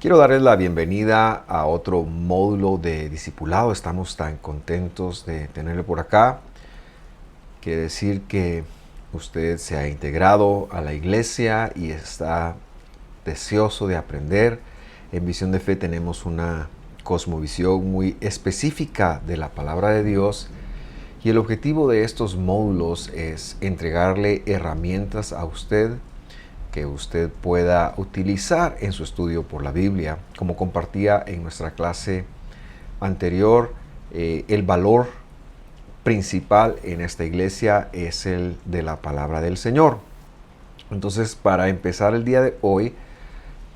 Quiero darles la bienvenida a otro módulo de discipulado. Estamos tan contentos de tenerle por acá. Quiere decir que usted se ha integrado a la iglesia y está deseoso de aprender. En Visión de Fe tenemos una cosmovisión muy específica de la palabra de Dios. Y el objetivo de estos módulos es entregarle herramientas a usted que usted pueda utilizar en su estudio por la Biblia. Como compartía en nuestra clase anterior, el valor principal en esta iglesia es el de la palabra del Señor. Entonces, para empezar el día de hoy,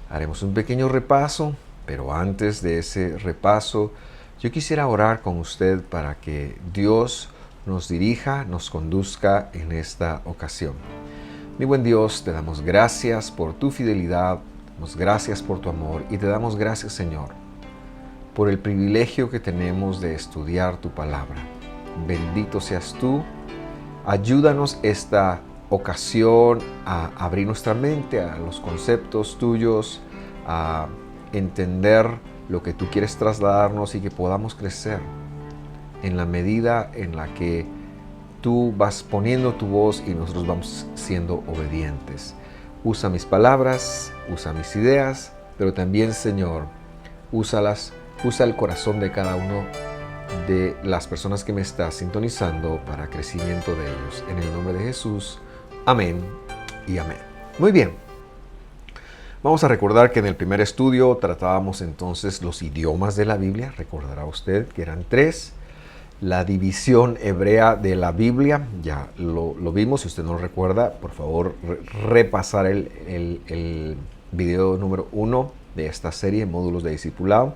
haremos un pequeño repaso, pero antes de ese repaso, yo quisiera orar con usted para que Dios nos dirija, nos conduzca en esta ocasión. Mi buen Dios, te damos gracias por tu fidelidad, te damos gracias por tu amor y te damos gracias, Señor, por el privilegio que tenemos de estudiar tu palabra. Bendito seas tú. Ayúdanos esta ocasión a abrir nuestra mente a los conceptos tuyos, a entender lo que tú quieres trasladarnos y que podamos crecer en la medida en la que tú vas poniendo tu voz y nosotros vamos siendo obedientes. Usa mis palabras, usa mis ideas, pero también, Señor, usa el corazón de cada uno de las personas que me estás sintonizando para crecimiento de ellos. En el nombre de Jesús, amén y amén. Muy bien. Vamos a recordar que en el primer estudio tratábamos entonces los idiomas de la Biblia. Recordará usted que eran 3. La división hebrea de la Biblia, ya lo vimos. Si usted no lo recuerda, por favor repasar el video número 1 de esta serie, módulos de discipulado.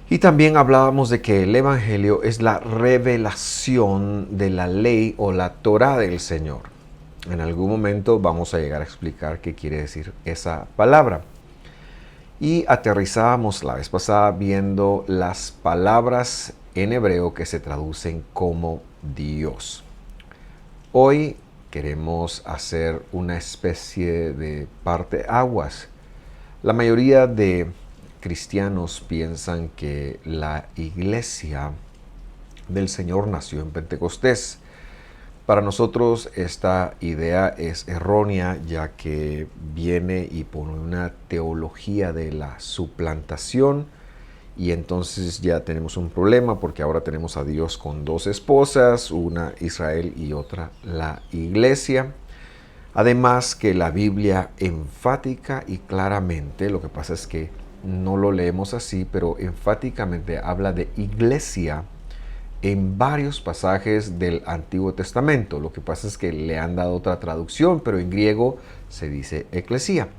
Y también hablábamos de que el Evangelio es la revelación de la ley o la Torá del Señor. En algún momento vamos a llegar a explicar qué quiere decir esa palabra. Y aterrizábamos la vez pasada viendo las palabras en hebreo que se traducen como Dios. Hoy queremos hacer una especie de parteaguas. La mayoría de cristianos piensan que la iglesia del Señor nació en Pentecostés. Para nosotros esta idea es errónea, ya que viene y pone una teología de la suplantación, y entonces ya tenemos un problema porque ahora tenemos a Dios con 2 esposas, una Israel y otra la iglesia. Además que la Biblia enfática y claramente, lo que pasa es que no lo leemos así, pero enfáticamente habla de iglesia en varios pasajes del Antiguo Testamento. Lo que pasa es que le han dado otra traducción, pero en griego se dice eclesía.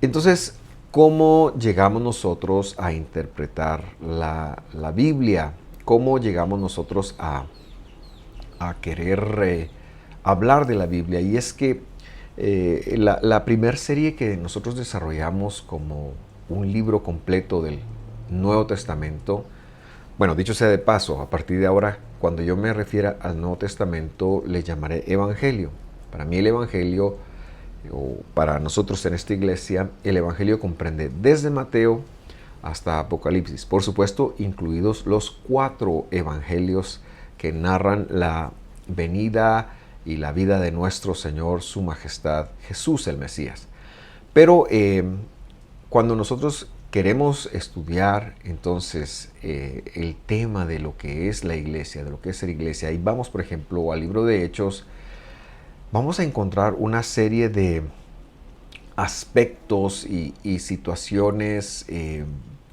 Entonces, ¿cómo llegamos nosotros a interpretar la Biblia? ¿Cómo llegamos nosotros a querer hablar de la Biblia? Y es que la primera serie que nosotros desarrollamos como un libro completo del Nuevo Testamento, bueno, dicho sea de paso, a partir de ahora, cuando yo me refiera al Nuevo Testamento, le llamaré Evangelio. Para mí el Evangelio, o para nosotros en esta iglesia, el Evangelio comprende desde Mateo hasta Apocalipsis. Por supuesto, incluidos los 4 evangelios que narran la venida y la vida de nuestro Señor, su Majestad, Jesús el Mesías. Pero cuando nosotros queremos estudiar entonces el tema de lo que es la iglesia, de lo que es ser iglesia, y vamos por ejemplo al libro de Hechos, vamos a encontrar una serie de aspectos y situaciones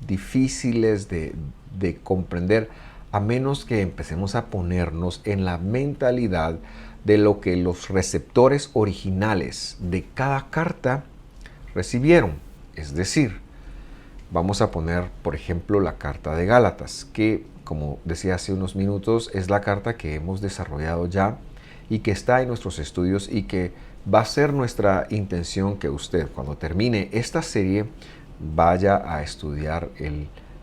difíciles de comprender, a menos que empecemos a ponernos en la mentalidad de lo que los receptores originales de cada carta recibieron. Es decir, vamos a poner, por ejemplo, la carta de Gálatas, que, como decía hace unos minutos, es la carta que hemos desarrollado ya y que está en nuestros estudios, y que va a ser nuestra intención que usted, cuando termine esta serie, vaya a estudiar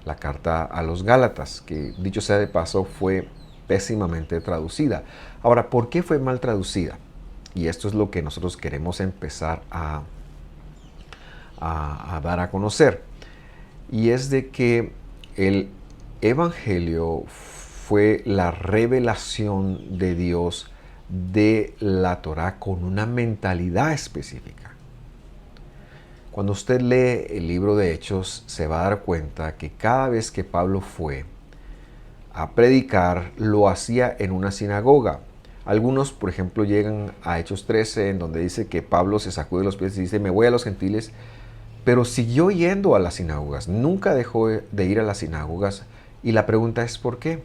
la carta a los Gálatas, que, dicho sea de paso, fue pésimamente traducida. Ahora, ¿por qué fue mal traducida? Y esto es lo que nosotros queremos empezar a a dar a conocer. Y es de que el Evangelio fue la revelación de Dios de la Torá con una mentalidad específica. Cuando usted lee el libro de Hechos, se va a dar cuenta que cada vez que Pablo fue a predicar, lo hacía en una sinagoga. Algunos, por ejemplo, llegan a Hechos 13, en donde dice que Pablo se sacude los pies y dice, me voy a los gentiles, pero siguió yendo a las sinagogas, nunca dejó de ir a las sinagogas. Y la pregunta es, ¿por qué?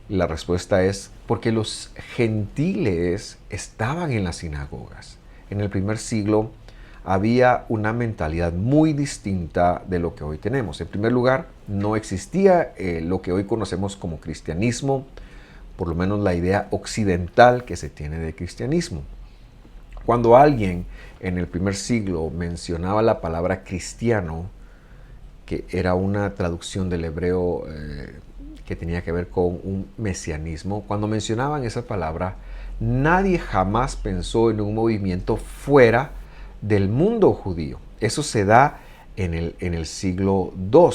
La respuesta es porque los gentiles estaban en las sinagogas. En el primer siglo había una mentalidad muy distinta de lo que hoy tenemos. En primer lugar, no existía lo que hoy conocemos como cristianismo, por lo menos la idea occidental que se tiene de cristianismo. Cuando alguien en el primer siglo mencionaba la palabra cristiano, que era una traducción del hebreo que tenía que ver con un mesianismo, cuando mencionaban esa palabra, nadie jamás pensó en un movimiento fuera del mundo judío. Eso se da en el siglo II.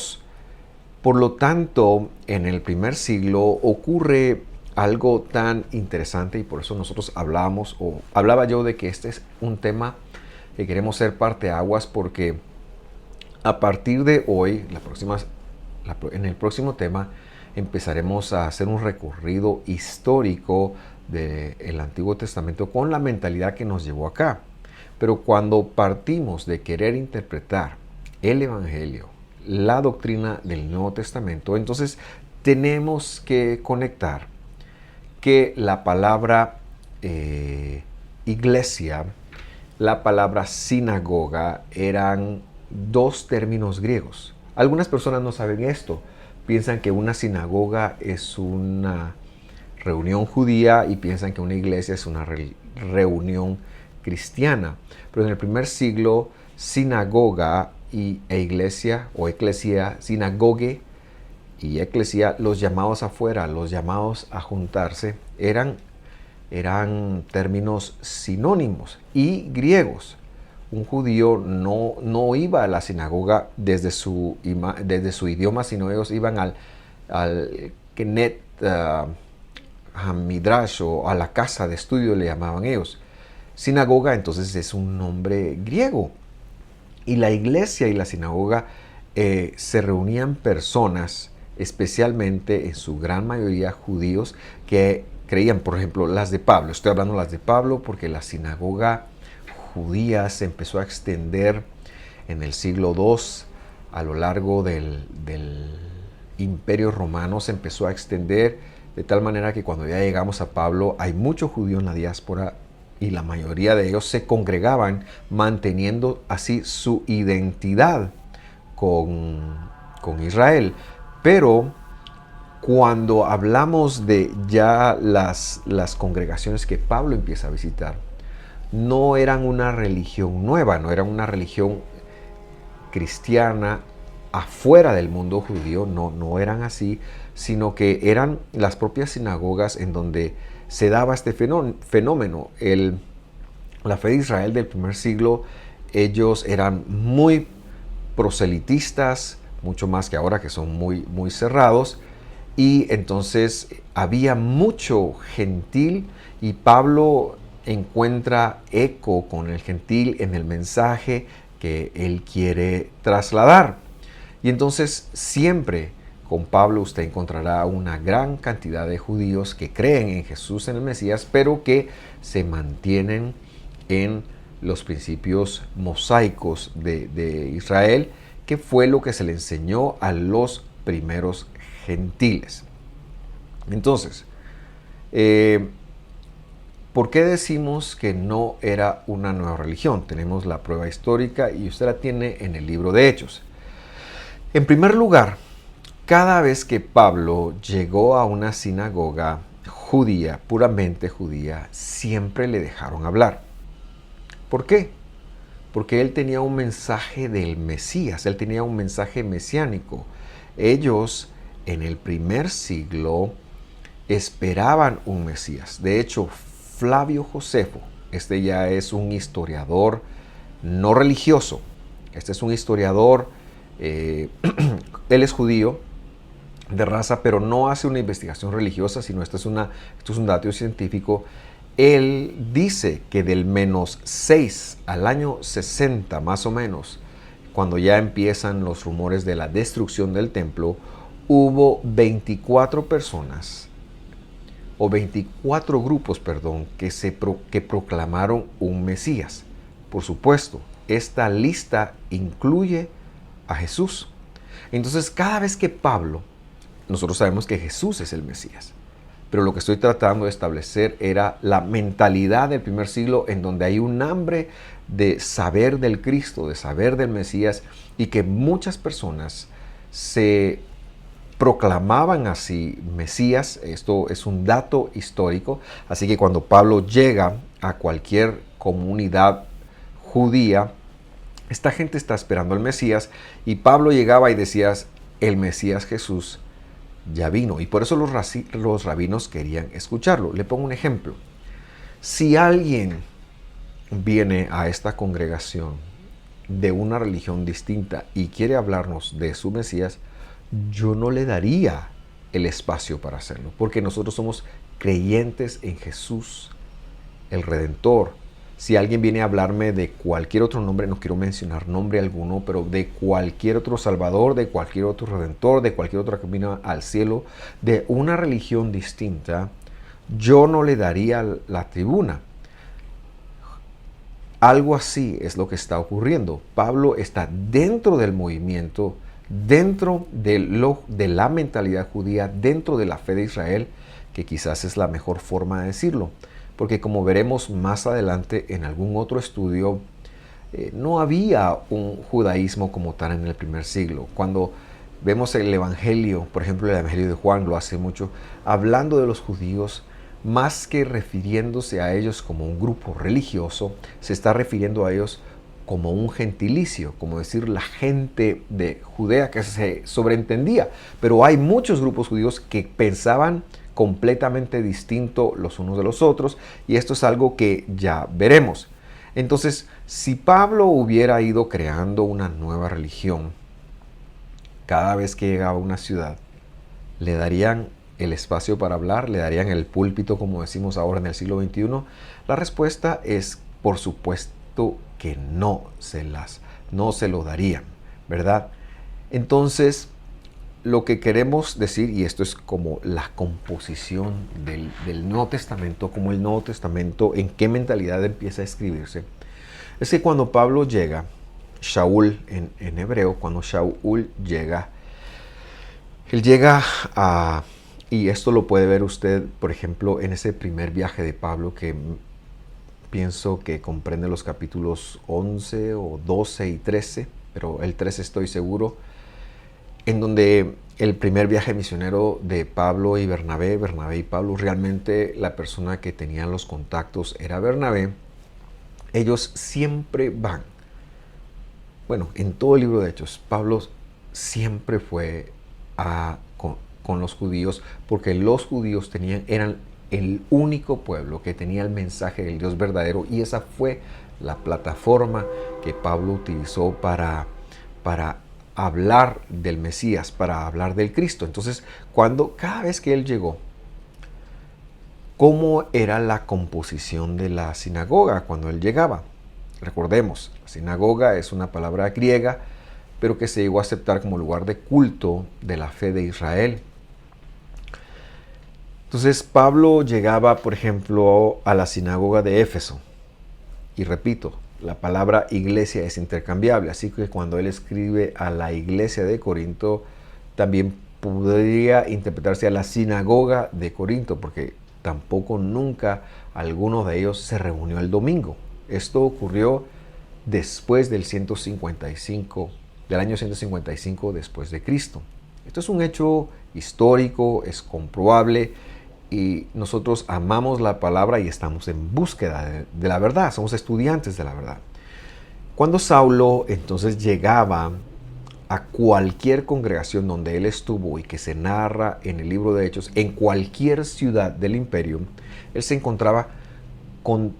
Por lo tanto, en el primer siglo ocurre algo tan interesante y por eso nosotros hablaba yo de que este es un tema que queremos ser parteaguas, porque a partir de hoy, en el próximo tema, empezaremos a hacer un recorrido histórico del Antiguo Testamento con la mentalidad que nos llevó acá. Pero cuando partimos de querer interpretar el Evangelio, la doctrina del Nuevo Testamento, entonces tenemos que conectar que la palabra iglesia, la palabra sinagoga eran dos términos griegos. Algunas personas no saben esto. Piensan que una sinagoga es una reunión judía y piensan que una iglesia es una reunión cristiana. Pero en el primer siglo, sinagoga e iglesia o eclesia, sinagogue y eclesia, los llamados afuera, los llamados a juntarse, eran términos sinónimos y griegos. Un judío no iba a la sinagoga desde su idioma, sino ellos iban al Kenet Midrash, o a la casa de estudio le llamaban ellos. Sinagoga entonces es un nombre griego. Y la iglesia y la sinagoga se reunían personas, especialmente en su gran mayoría judíos, que creían, por ejemplo, las de Pablo. Estoy hablando de las de Pablo porque la sinagoga judía se empezó a extender en el siglo II a lo largo del Imperio Romano. Se empezó a extender de tal manera que cuando ya llegamos a Pablo hay muchos judíos en la diáspora y la mayoría de ellos se congregaban manteniendo así su identidad con Israel. Pero cuando hablamos de ya las congregaciones que Pablo empieza a visitar, no eran una religión nueva, no eran una religión cristiana afuera del mundo judío, no eran así, sino que eran las propias sinagogas en donde se daba este fenómeno. La fe de Israel del primer siglo, ellos eran muy proselitistas, mucho más que ahora que son muy cerrados, y entonces había mucho gentil y Pablo encuentra eco con el gentil en el mensaje que él quiere trasladar. Y entonces siempre con Pablo usted encontrará una gran cantidad de judíos que creen en Jesús, en el Mesías, pero que se mantienen en los principios mosaicos de Israel, que fue lo que se le enseñó a los primeros gentiles. Entonces, ¿por qué decimos que no era una nueva religión? Tenemos la prueba histórica y usted la tiene en el libro de Hechos. En primer lugar, cada vez que Pablo llegó a una sinagoga judía, puramente judía, siempre le dejaron hablar. ¿Por qué? Porque él tenía un mensaje del Mesías, él tenía un mensaje mesiánico. Ellos en el primer siglo esperaban un Mesías. De hecho, Flavio Josefo, este ya es un historiador no religioso, Este es un historiador, él es judío de raza, pero no hace una investigación religiosa, sino esto es un dato científico. Él dice que del -6 al año 60 más o menos, cuando ya empiezan los rumores de la destrucción del templo, hubo 24 personas, o 24 grupos, perdón, que proclamaron un Mesías. Por supuesto, esta lista incluye a Jesús. Entonces, cada vez que Pablo, nosotros sabemos que Jesús es el Mesías, pero lo que estoy tratando de establecer era la mentalidad del primer siglo, en donde hay un hambre de saber del Cristo, de saber del Mesías, y que muchas personas se proclamaban así Mesías. Esto es un dato histórico. Así que cuando Pablo llega a cualquier comunidad judía, esta gente está esperando al Mesías, y Pablo llegaba y decía, el Mesías Jesús ya vino. Y por eso los rabinos querían escucharlo. Le pongo un ejemplo. Si alguien viene a esta congregación de una religión distinta y quiere hablarnos de su Mesías, yo no le daría el espacio para hacerlo, porque nosotros somos creyentes en Jesús, el Redentor. Si alguien viene a hablarme de cualquier otro nombre, no quiero mencionar nombre alguno, pero de cualquier otro Salvador, de cualquier otro Redentor, de cualquier otro camino al cielo, de una religión distinta, yo no le daría la tribuna. Algo así es lo que está ocurriendo. Pablo está dentro del movimiento, dentro de la mentalidad judía, dentro de la fe de Israel, que quizás es la mejor forma de decirlo. Porque como veremos más adelante en algún otro estudio, no había un judaísmo como tal en el primer siglo. Cuando vemos el Evangelio, por ejemplo el Evangelio de Juan lo hace mucho, hablando de los judíos, más que refiriéndose a ellos como un grupo religioso, se está refiriendo a ellos como un gentilicio, como decir la gente de Judea, que se sobreentendía. Pero hay muchos grupos judíos que pensaban completamente distinto los unos de los otros, y esto es algo que ya veremos. Entonces, si Pablo hubiera ido creando una nueva religión, cada vez que llegaba a una ciudad, le darían el espacio para hablar, le darían el púlpito, como decimos ahora en el siglo XXI. La respuesta es, por supuesto, que no se lo darían, ¿verdad? Entonces, lo que queremos decir, y esto es como la composición del Nuevo Testamento, como el Nuevo Testamento, en qué mentalidad empieza a escribirse, es que cuando Pablo llega, Shaul en hebreo, cuando Shaul llega, él llega a, y esto lo puede ver usted, por ejemplo, en ese primer viaje de Pablo, que pienso que comprende los capítulos 11 o 12 y 13, pero el 13 estoy seguro, en donde el primer viaje misionero de Pablo y Bernabé y Pablo, realmente la persona que tenía los contactos era Bernabé. Ellos siempre van, bueno, en todo el libro de Hechos, Pablo siempre fue con los judíos, porque los judíos eran el único pueblo que tenía el mensaje del Dios verdadero, y esa fue la plataforma que Pablo utilizó para hablar del Mesías, para hablar del Cristo. Entonces, cada vez que él llegó, ¿cómo era la composición de la sinagoga cuando él llegaba? Recordemos, la sinagoga es una palabra griega, pero que se llegó a aceptar como lugar de culto de la fe de Israel. Entonces, Pablo llegaba, por ejemplo, a la sinagoga de Éfeso. Y repito, la palabra iglesia es intercambiable, así que cuando él escribe a la iglesia de Corinto, también podría interpretarse a la sinagoga de Corinto, porque tampoco nunca alguno de ellos se reunió el domingo. Esto ocurrió después del año 155 después de Cristo. Esto es un hecho histórico, es comprobable, y nosotros amamos la palabra y estamos en búsqueda de la verdad, somos estudiantes de la verdad. Cuando Saulo entonces llegaba a cualquier congregación donde él estuvo y que se narra en el libro de Hechos, en cualquier ciudad del imperio, él se encontraba con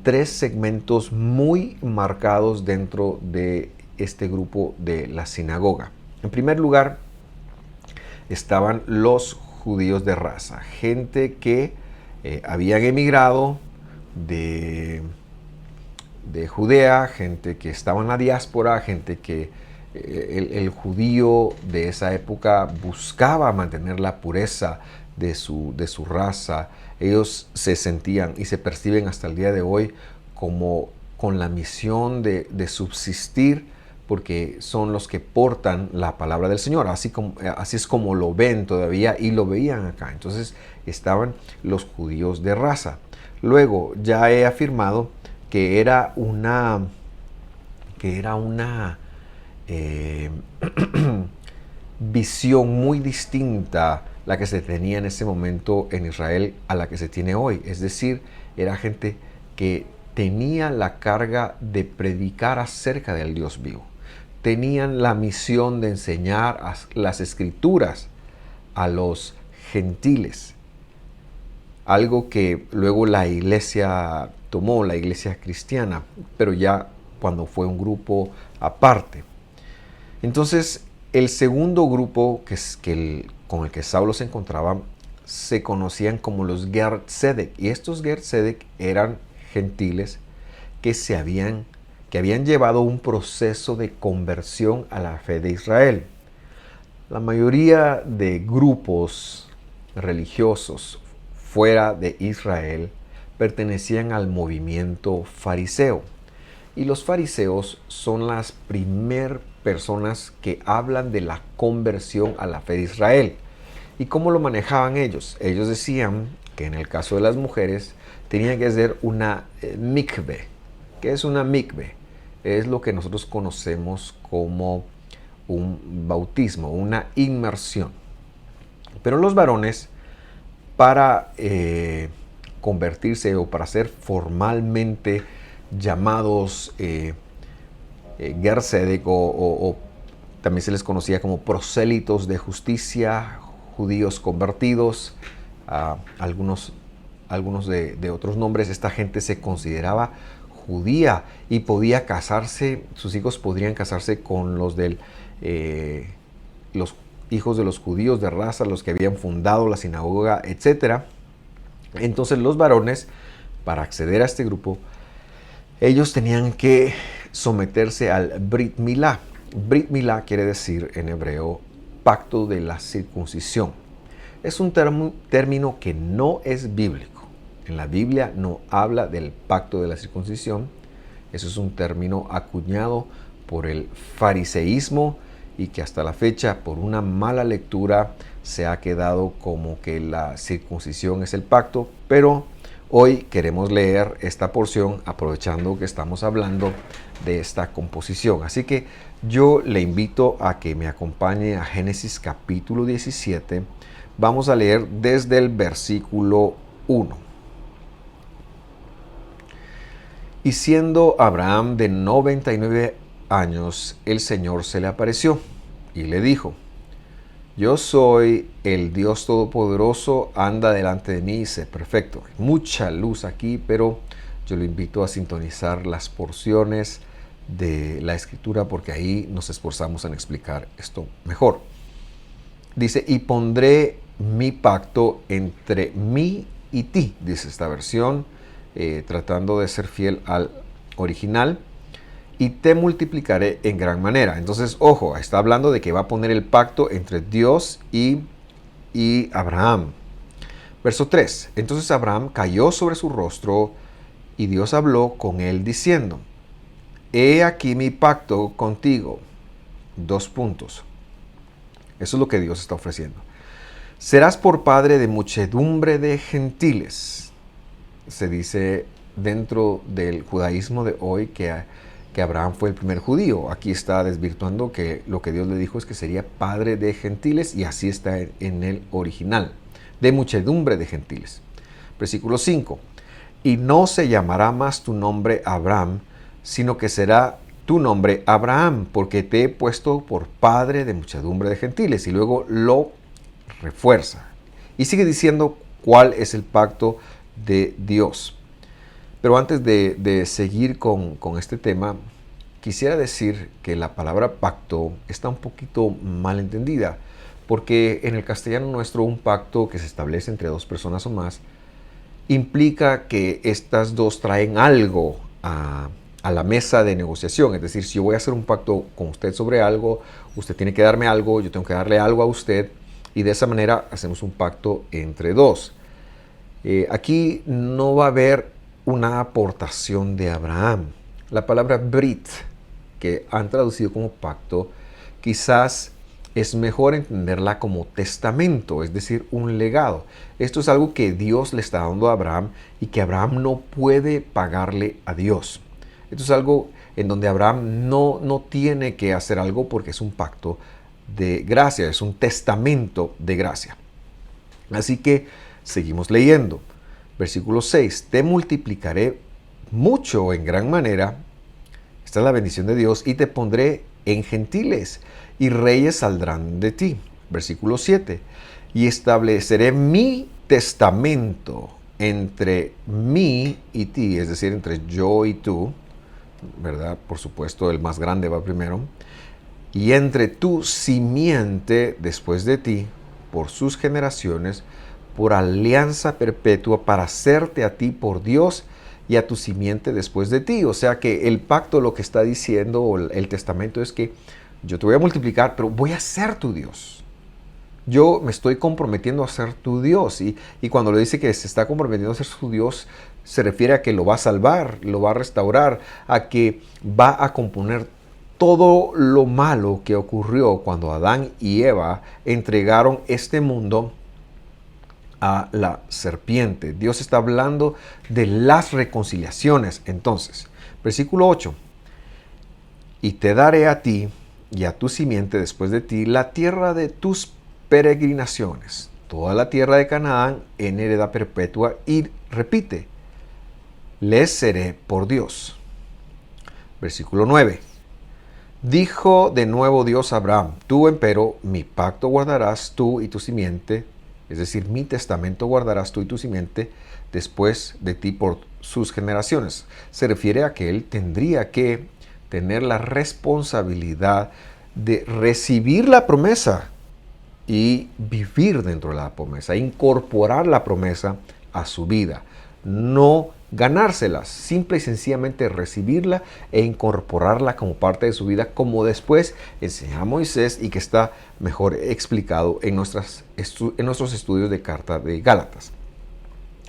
tres segmentos muy marcados dentro de este grupo de la sinagoga. En primer lugar, estaban los judíos de raza, gente que habían emigrado de Judea, gente que estaba en la diáspora, gente que el judío de esa época buscaba mantener la pureza de su raza. Ellos se sentían y se perciben hasta el día de hoy como con la misión de subsistir, porque son los que portan la palabra del Señor. Así es como lo ven todavía y lo veían acá. Entonces estaban los judíos de raza. Luego ya he afirmado que era una visión muy distinta la que se tenía en ese momento en Israel a la que se tiene hoy. Es decir, era gente que tenía la carga de predicar acerca del Dios vivo. Tenían la misión de enseñar las escrituras a los gentiles. Algo que luego la iglesia tomó, la iglesia cristiana, pero ya cuando fue un grupo aparte. Entonces, el segundo grupo con el que Saulo se encontraba se conocían como los Ger Tzedek. Y estos Ger Tzedek eran gentiles que habían llevado un proceso de conversión a la fe de Israel. La mayoría de grupos religiosos fuera de Israel pertenecían al movimiento fariseo. Y los fariseos son las primeras personas que hablan de la conversión a la fe de Israel. ¿Y cómo lo manejaban ellos? Ellos decían que en el caso de las mujeres tenía que ser una mikve. ¿Qué es una mikve? Es lo que nosotros conocemos como un bautismo, una inmersión. Pero los varones, para convertirse o para ser formalmente llamados Ger Tzedek o también se les conocía como prosélitos de justicia, judíos convertidos, algunos de otros nombres. Esta gente se consideraba judía y podía casarse, sus hijos podrían casarse con los hijos de los judíos de raza, los que habían fundado la sinagoga, etc. Entonces los varones, para acceder a este grupo, ellos tenían que someterse al Brit Milá. Brit Milá quiere decir en hebreo pacto de la circuncisión. Es un término que no es bíblico. En la Biblia no habla del pacto de la circuncisión. Eso es un término acuñado por el fariseísmo y que hasta la fecha, por una mala lectura, se ha quedado como que la circuncisión es el pacto. Pero hoy queremos leer esta porción aprovechando que estamos hablando de esta composición. Así que yo le invito a que me acompañe a Génesis capítulo 17. Vamos a leer desde el versículo 1. Y siendo Abraham de 99 años, el Señor se le apareció y le dijo: Yo soy el Dios Todopoderoso, anda delante de mí y sé perfecto. Hay mucha luz aquí, pero yo lo invito a sintonizar las porciones de la Escritura porque ahí nos esforzamos en explicar esto mejor. Dice: y pondré mi pacto entre mí y ti, dice esta versión, tratando de ser fiel al original. Y te multiplicaré en gran manera. Entonces, ojo, está hablando de que va a poner el pacto entre Dios y Abraham. Verso 3. Entonces Abraham cayó sobre su rostro y Dios habló con él diciendo: He aquí mi pacto contigo. 2 puntos. Eso es lo que Dios está ofreciendo. Serás por padre de muchedumbre de gentiles. Se dice dentro del judaísmo de hoy que Abraham fue el primer judío. Aquí está desvirtuando que lo que Dios le dijo es que sería padre de gentiles, y así está en el original, de muchedumbre de gentiles. Versículo 5. Y no se llamará más tu nombre Abraham, sino que será tu nombre Abraham, porque te he puesto por padre de muchedumbre de gentiles. Y luego lo refuerza. Y sigue diciendo cuál es el pacto de Dios. Pero antes de seguir con este tema, quisiera decir que la palabra pacto está un poquito mal entendida, porque en el castellano nuestro un pacto que se establece entre dos personas o más implica que estas dos traen algo a la mesa de negociación. Es decir, si yo voy a hacer un pacto con usted sobre algo, usted tiene que darme algo, yo tengo que darle algo a usted, y de esa manera hacemos un pacto entre dos. Aquí no va a haber una aportación de Abraham. La palabra Brit, que han traducido como pacto, quizás es mejor entenderla como testamento, es decir, un legado. Esto es algo que Dios le está dando a Abraham y que Abraham no puede pagarle a Dios. Esto es algo en donde Abraham no tiene que hacer algo porque es un pacto de gracia, es un testamento de gracia. Así que seguimos leyendo. Versículo 6. Te multiplicaré mucho en gran manera. Esta es la bendición de Dios. Y te pondré en gentiles y reyes saldrán de ti. Versículo 7. Y estableceré mi testamento entre mí y ti, es decir, entre yo y tú, ¿verdad? Por supuesto, el más grande va primero. Y entre tu simiente después de ti, por sus generaciones, por alianza perpetua, para hacerte a ti por Dios y a tu simiente después de ti. O sea que el pacto lo que está diciendo, o el testamento, es que yo te voy a multiplicar, pero voy a ser tu Dios. Yo me estoy comprometiendo a ser tu Dios. Y cuando le dice que se está comprometiendo a ser su Dios, se refiere a que lo va a salvar, lo va a restaurar, a que va a componer todo lo malo que ocurrió cuando Adán y Eva entregaron este mundo a la serpiente. Dios está hablando de las reconciliaciones. Entonces, versículo 8. Y te daré a ti y a tu simiente después de ti la tierra de tus peregrinaciones, toda la tierra de Canaán en heredad perpetua. Y repite, les seré por Dios. Versículo 9. Dijo de nuevo Dios a Abraham, tú empero mi pacto guardarás tú y tu simiente, es decir, mi testamento guardarás tú y tu simiente después de ti por sus generaciones. Se refiere a que él tendría que tener la responsabilidad de recibir la promesa y vivir dentro de la promesa, incorporar la promesa a su vida, no ganárselas, simple y sencillamente recibirla e incorporarla como parte de su vida, como después enseña a Moisés y que está mejor explicado en nuestros estudios de carta de Gálatas.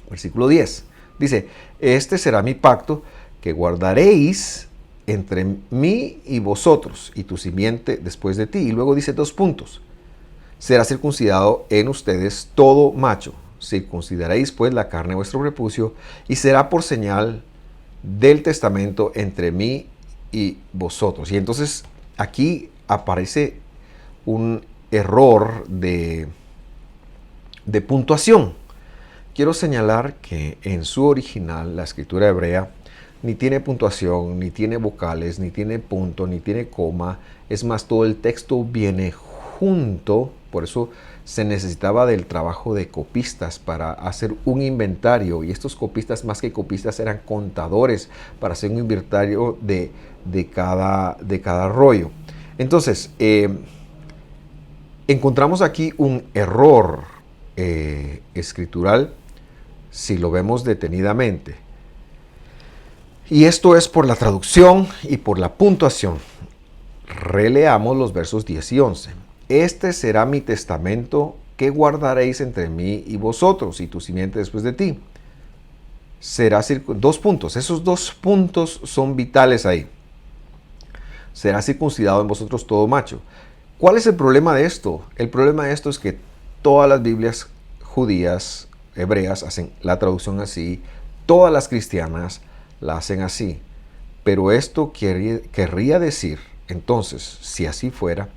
Versículo 10 dice, este será mi pacto que guardaréis entre mí y vosotros y tu simiente después de ti. Y luego dice 2 puntos. Será circuncidado en ustedes todo macho. Circuncidaréis pues la carne de vuestro prepucio y será por señal del testamento entre mí y vosotros. Y entonces aquí aparece un error de puntuación. Quiero señalar que en su original la escritura hebrea ni tiene puntuación, ni tiene vocales, ni tiene punto, ni tiene coma. Es más, todo el texto viene junto. Por eso se necesitaba del trabajo de copistas para hacer un inventario. Y estos copistas, más que copistas, eran contadores para hacer un inventario de cada rollo. Entonces, encontramos aquí un error escritural si lo vemos detenidamente. Y esto es por la traducción y por la puntuación. Releamos los versos 10 y 11. Este será mi testamento que guardaréis entre mí y vosotros y tu simiente después de ti. Será 2 puntos. Esos 2 puntos son vitales ahí. Será circuncidado en vosotros todo macho. ¿Cuál es el problema de esto? El problema de esto es que todas las Biblias judías, hebreas, hacen la traducción así. Todas las cristianas la hacen así. Pero esto querría decir, entonces, si así fuera,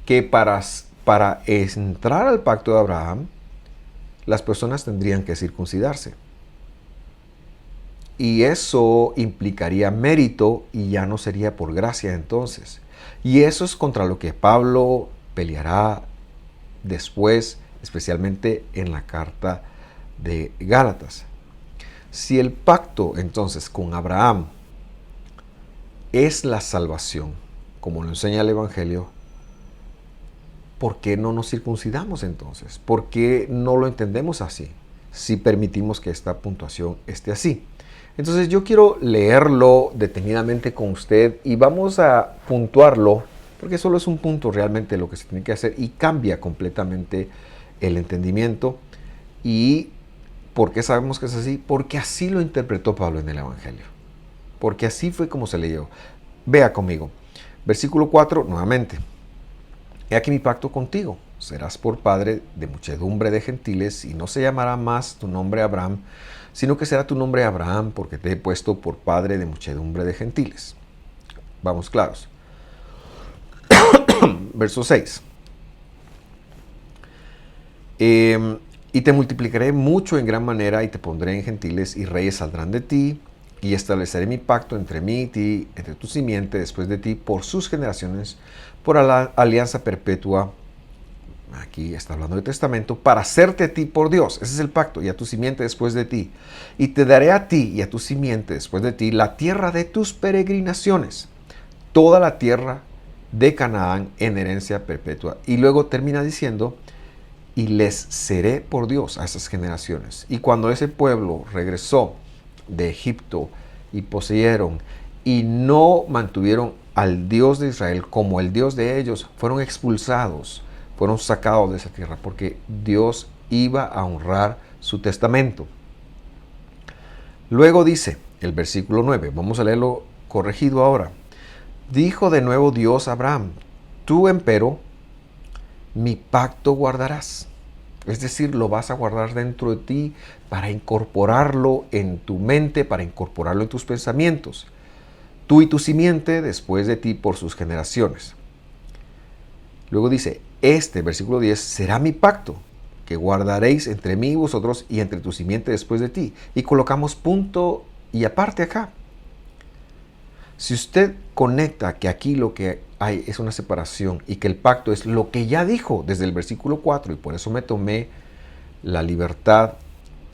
que para entrar al pacto de Abraham, las personas tendrían que circuncidarse. Y eso implicaría mérito y ya no sería por gracia entonces. Y eso es contra lo que Pablo peleará después, especialmente en la carta de Gálatas. Si el pacto entonces con Abraham es la salvación, como lo enseña el Evangelio, ¿por qué no nos circuncidamos entonces? ¿Por qué no lo entendemos así? Si permitimos que esta puntuación esté así. Entonces yo quiero leerlo detenidamente con usted y vamos a puntuarlo, porque solo es un punto realmente lo que se tiene que hacer y cambia completamente el entendimiento. ¿Y por qué sabemos que es así? Porque así lo interpretó Pablo en el Evangelio. Porque así fue como se leyó. Vea conmigo. Versículo 4, nuevamente. He aquí mi pacto contigo. Serás por padre de muchedumbre de gentiles y no se llamará más tu nombre Abraham, sino que será tu nombre Abraham, porque te he puesto por padre de muchedumbre de gentiles. Vamos claros. Verso 6. Y te multiplicaré mucho en gran manera y te pondré en gentiles y reyes saldrán de ti y estableceré mi pacto entre mí y ti, entre tu simiente después de ti, por sus generaciones, por la alianza perpetua. Aquí está hablando de testamento, para hacerte a ti por Dios. Ese es el pacto, y a tu simiente después de ti. Y te daré a ti y a tu simiente después de ti la tierra de tus peregrinaciones, toda la tierra de Canaán en herencia perpetua. Y luego termina diciendo, y les seré por Dios a esas generaciones. Y cuando ese pueblo regresó de Egipto y poseyeron y no mantuvieron al Dios de Israel como el Dios de ellos, fueron expulsados, fueron sacados de esa tierra, porque Dios iba a honrar su testamento. Luego dice el versículo 9, vamos a leerlo corregido ahora. Dijo de nuevo Dios a Abraham, tú empero mi pacto guardarás. Es decir, lo vas a guardar dentro de ti para incorporarlo en tu mente, para incorporarlo en tus pensamientos. Tú y tu simiente después de ti por sus generaciones. Luego dice, versículo 10, será mi pacto que guardaréis entre mí y vosotros y entre tu simiente después de ti. Y colocamos punto y aparte acá. Si usted conecta que aquí lo que hay es una separación y que el pacto es lo que ya dijo desde el versículo 4, y por eso me tomé la libertad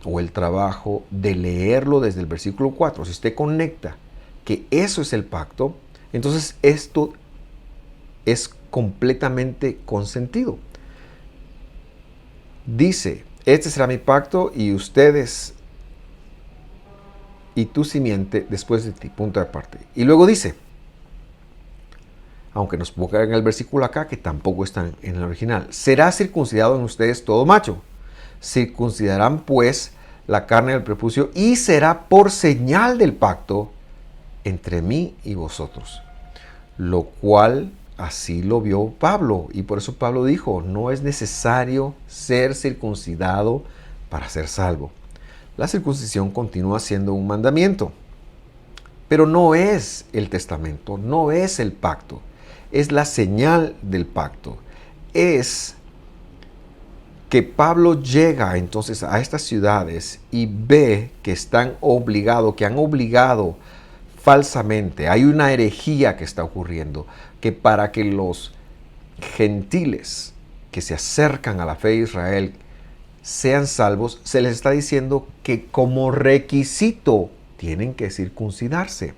o el trabajo de leerlo desde el versículo 4. Si usted conecta que eso es el pacto, entonces esto es completamente consentido. Dice, este será mi pacto y ustedes y tu simiente después de ti, punto de aparte. Y luego dice, aunque nos pongan en el versículo acá, que tampoco están en el original, será circuncidado en ustedes todo macho. Circuncidarán pues la carne del prepucio y será por señal del pacto entre mí y vosotros. Lo cual así lo vio Pablo, y por eso Pablo dijo, no es necesario ser circuncidado para ser salvo. La circuncisión continúa siendo un mandamiento, pero no es el testamento, no es el pacto, es la señal del pacto. Es que Pablo llega entonces a estas ciudades y ve que están obligados, que han obligado falsamente, hay una herejía que está ocurriendo, que para que los gentiles que se acercan a la fe de Israel sean salvos, se les está diciendo que como requisito tienen que circuncidarse,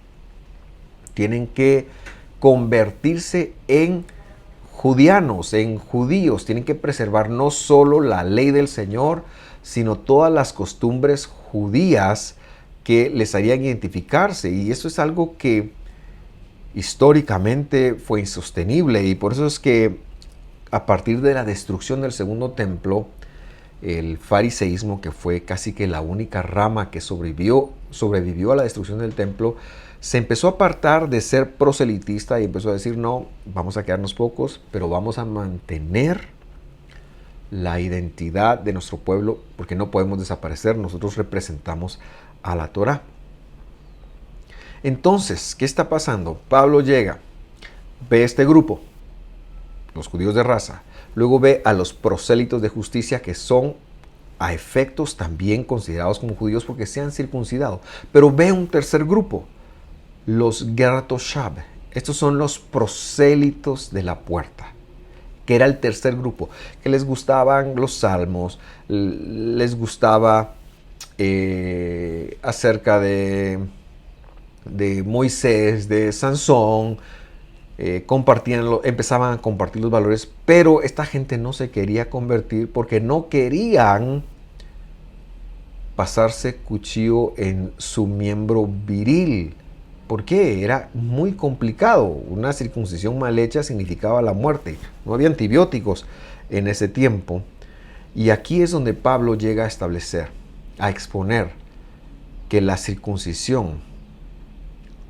tienen que convertirse en judianos, en judíos, tienen que preservar no solo la ley del Señor, sino todas las costumbres judías que les harían identificarse. Y eso es algo que históricamente fue insostenible, y por eso es que a partir de la destrucción del segundo templo, el fariseísmo, que fue casi que la única rama que sobrevivió a la destrucción del templo, se empezó a apartar de ser proselitista y empezó a decir, no, vamos a quedarnos pocos, pero vamos a mantener la identidad de nuestro pueblo, porque no podemos desaparecer, nosotros representamos a la Torá. Entonces, ¿qué está pasando? Pablo llega, ve este grupo, los judíos de raza, luego ve a los prosélitos de justicia, que son a efectos también considerados como judíos porque se han circuncidado, pero ve un tercer grupo, los Ger Toshab. Estos son los prosélitos de la puerta, que era el tercer grupo, que les gustaban los salmos, les gustaba acerca de de Moisés, de Sansón, empezaban a compartir los valores, pero esta gente no se quería convertir porque no querían pasarse cuchillo en su miembro viril. ¿Por qué? Era muy complicado. Una circuncisión mal hecha significaba la muerte. No había antibióticos en ese tiempo. Y aquí es donde Pablo llega a establecer, a exponer que la circuncisión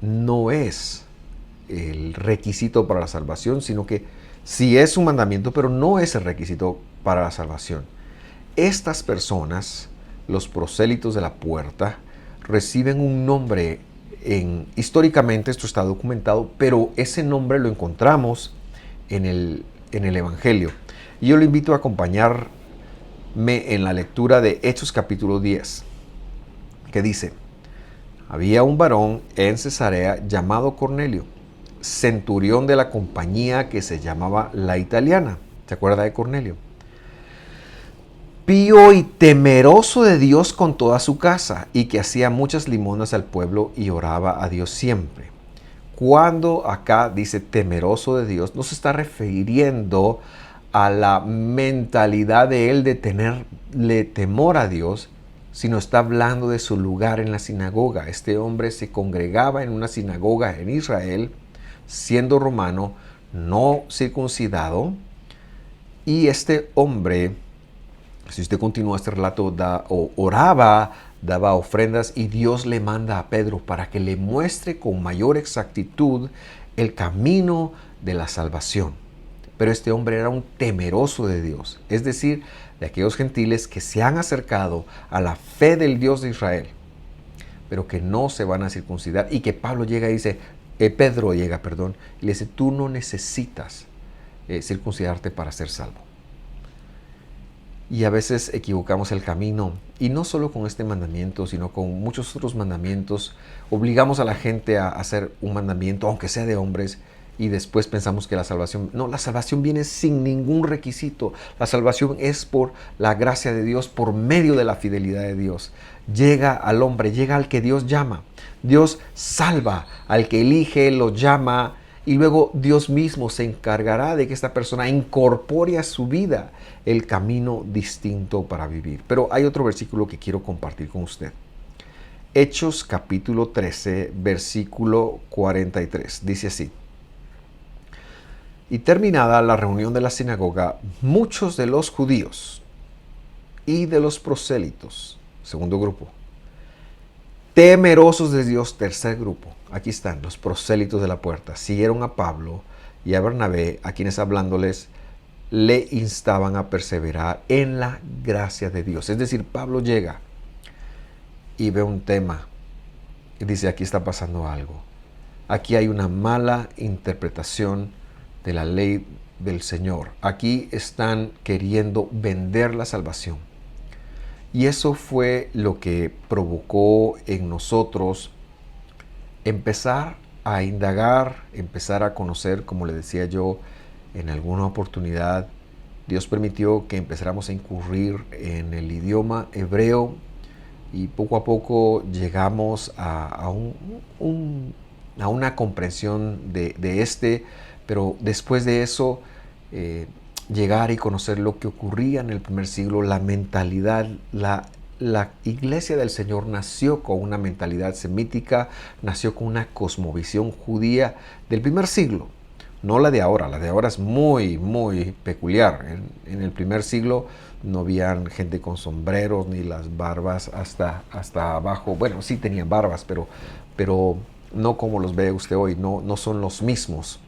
no es el requisito para la salvación, sino que sí es un mandamiento, pero no es el requisito para la salvación. Estas personas, los prosélitos de la puerta, reciben un nombre. Históricamente esto está documentado, pero ese nombre lo encontramos en el Evangelio. Y yo lo invito a acompañarme en la lectura de Hechos capítulo 10, que dice: había un varón en Cesarea llamado Cornelio, centurión de la compañía que se llamaba La Italiana. ¿Se acuerda de Cornelio? Pío y temeroso de Dios con toda su casa, y que hacía muchas limonas al pueblo y oraba a Dios siempre. Cuando acá dice temeroso de Dios, no se está refiriendo a la mentalidad de él de tenerle temor a Dios, sino está hablando de su lugar en la sinagoga. Este hombre se congregaba en una sinagoga en Israel, siendo romano, no circuncidado, y este hombre, si usted continúa este relato, oraba, daba ofrendas, y Dios le manda a Pedro para que le muestre con mayor exactitud el camino de la salvación. Pero este hombre era un temeroso de Dios, es decir, de aquellos gentiles que se han acercado a la fe del Dios de Israel, pero que no se van a circuncidar, y que Pedro llega, y le dice: tú no necesitas circuncidarte para ser salvo. Y a veces equivocamos el camino, y no solo con este mandamiento, sino con muchos otros mandamientos. Obligamos a la gente a hacer un mandamiento, aunque sea de hombres, y después pensamos que la salvación viene sin ningún requisito. La salvación es por la gracia de Dios, por medio de la fidelidad de Dios. Llega al hombre, llega al que Dios llama. Dios salva al que elige, lo llama, y luego Dios mismo se encargará de que esta persona incorpore a su vida el camino distinto para vivir. Pero hay otro versículo que quiero compartir con usted. Hechos capítulo 13, versículo 43. Dice así: y terminada la reunión de la sinagoga, muchos de los judíos y de los prosélitos, segundo grupo, temerosos de Dios, tercer grupo, aquí están los prosélitos de la puerta, siguieron a Pablo y a Bernabé, a quienes hablándoles le instaban a perseverar en la gracia de Dios. Es decir, Pablo llega y ve un tema y dice: aquí está pasando algo. Aquí hay una mala interpretación de la ley del Señor. Aquí están queriendo vender la salvación. Y eso fue lo que provocó en nosotros empezar a indagar, empezar a conocer, como le decía yo en alguna oportunidad. Dios permitió que empezáramos a incurrir en el idioma hebreo, y poco a poco llegamos a una comprensión de este, pero después de eso, llegar y conocer lo que ocurría en el primer siglo, la mentalidad, la iglesia del Señor nació con una mentalidad semítica, nació con una cosmovisión judía del primer siglo, no la de ahora. La de ahora es muy, muy peculiar. En el primer siglo no habían gente con sombreros, ni las barbas hasta abajo. Bueno, sí tenían barbas, pero no como los ve usted hoy, no son los mismos,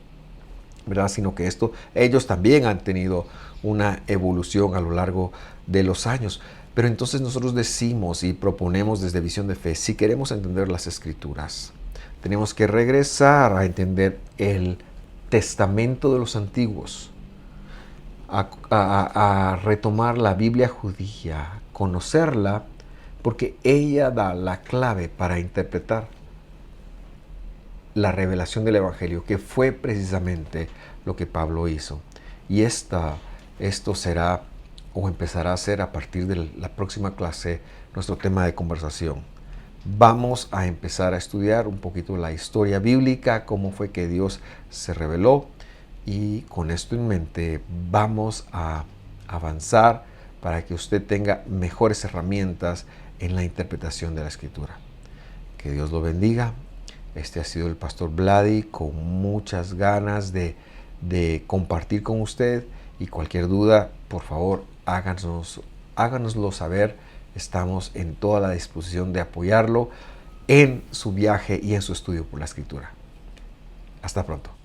¿verdad? Sino que ellos también han tenido una evolución a lo largo de los años. Pero entonces nosotros decimos y proponemos desde Visión de Fe: si queremos entender las Escrituras, tenemos que regresar a entender el testamento de los antiguos, a retomar la Biblia judía, conocerla, porque ella da la clave para interpretar la revelación del Evangelio, que fue precisamente lo que Pablo hizo. Y esto será, o empezará a ser, a partir de la próxima clase, nuestro tema de conversación. vamos a empezar a estudiar un poquito la historia bíblica, cómo fue que Dios se reveló, y con esto en mente vamos a avanzar para que usted tenga mejores herramientas en la interpretación de la Escritura. Que Dios lo bendiga. Este ha sido el Pastor Vladi, con muchas ganas de compartir con usted, y cualquier duda, por favor, háganoslo saber. Estamos en toda la disposición de apoyarlo en su viaje y en su estudio por la Escritura. Hasta pronto.